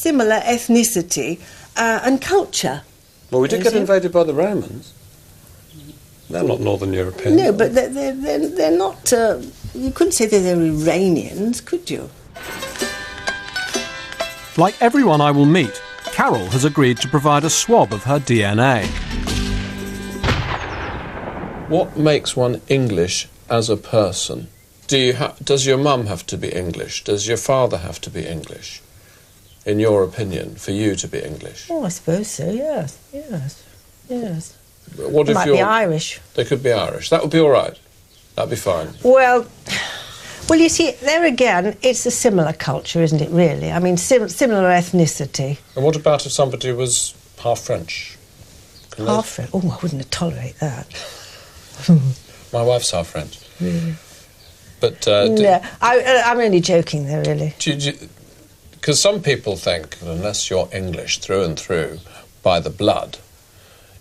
similar ethnicity and culture. Well, we did get invaded by the Romans. They're not Northern European. No, but they're not... you couldn't say that they're Iranians, could you? Like everyone I will meet, Carol has agreed to provide a swab of her DNA. What makes one English as a person? Does your mum have to be English? Does your father have to be English? In your opinion, for you to be English? Oh, I suppose so, yes. What They if might be Irish. They could be Irish. That would be all right. That'd be fine. Well, you see, there again, it's a similar culture, isn't it, really? I mean, similar ethnicity. And what about if somebody was half French? Half French? Oh, I wouldn't tolerate that. My wife's half French. Really? But... no, I'm only joking there, really. Because some people think that unless you're English through and through by the blood,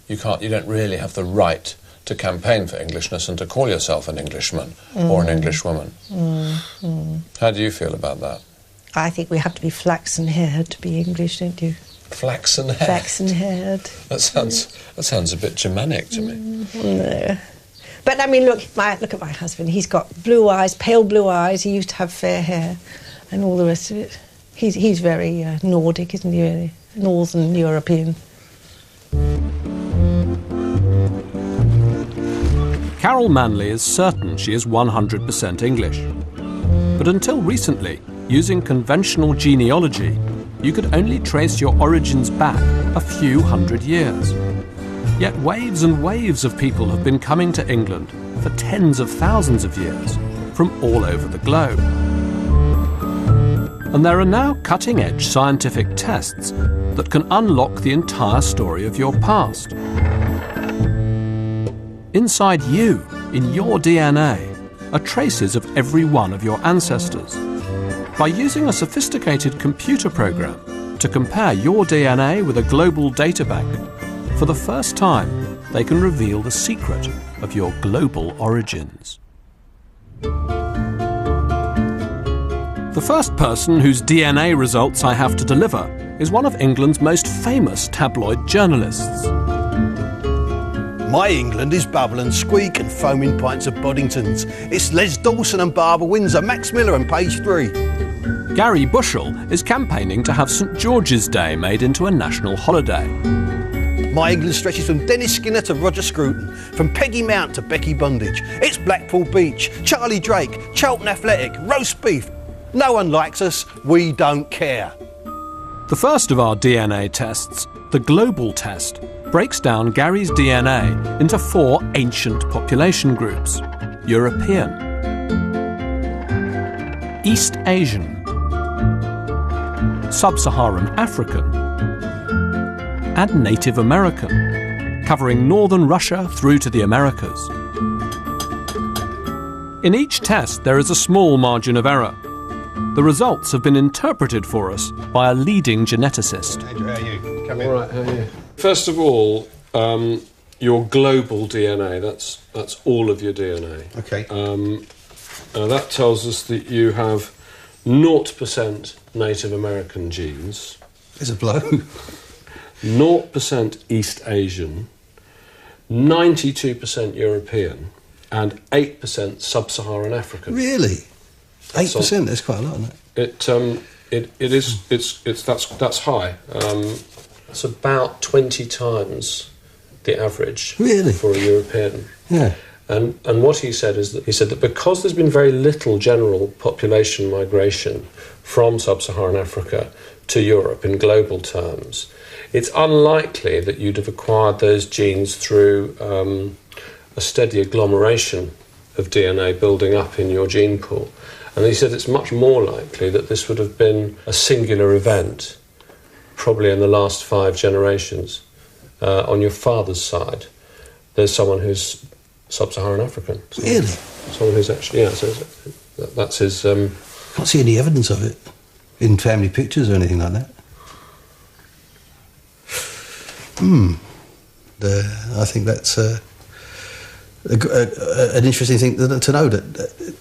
you don't really have the right to campaign for Englishness and to call yourself an Englishman or an Englishwoman. How do you feel about that? I think we have to be flaxen-haired to be English, don't you? Flaxen-haired? Flaxen-haired. That sounds a bit Germanic to me. No. But, I mean, look at my husband. He's got blue eyes, pale blue eyes. He used to have fair hair and all the rest of it. He's very Nordic, isn't he, really? Northern European. Carol Manley is certain she is 100% English. But until recently, using conventional genealogy, you could only trace your origins back a few hundred years. Yet waves and waves of people have been coming to England for tens of thousands of years from all over the globe. And there are now cutting-edge scientific tests that can unlock the entire story of your past. Inside you, in your DNA, are traces of every one of your ancestors. By using a sophisticated computer program to compare your DNA with a global databank, for the first time, they can reveal the secret of your global origins. The first person whose DNA results I have to deliver is one of England's most famous tabloid journalists. My England is bubble and squeak and foaming pints of Boddingtons. It's Les Dawson and Barbara Windsor, Max Miller and Page 3. Gary Bushell is campaigning to have St George's Day made into a national holiday. My England stretches from Dennis Skinner to Roger Scruton, from Peggy Mount to Becky Bondage. It's Blackpool Beach, Charlie Drake, Charlton Athletic, roast beef. No one likes us, we don't care. The first of our DNA tests, the global test, breaks down Gary's DNA into 4 ancient population groups: European, East Asian, Sub-Saharan African, and Native American, covering northern Russia through to the Americas. In each test, there is a small margin of error. The results have been interpreted for us by a leading geneticist. Andrew, how are you? Come in. All right, how are you? First of all, your global DNA, that's all of your DNA. Okay. That tells us that you have 0% Native American genes. There's a blow. 0% East Asian, 92% European, and 8% Sub-Saharan African. Really? 8%? That's quite a lot, isn't it? That's high. It's about 20 times the average for a European. Yeah. And what he said is that because there's been very little general population migration from Sub-Saharan Africa to Europe in global terms, it's unlikely that you'd have acquired those genes through a steady agglomeration of DNA building up in your gene pool. And he said it's much more likely that this would have been a singular event, probably in the last 5 generations. On your father's side, there's someone who's Sub-Saharan African. Really? Someone who's actually, so that's his... Can't see any evidence of it in family pictures or anything like that. I think that's an interesting thing to know, that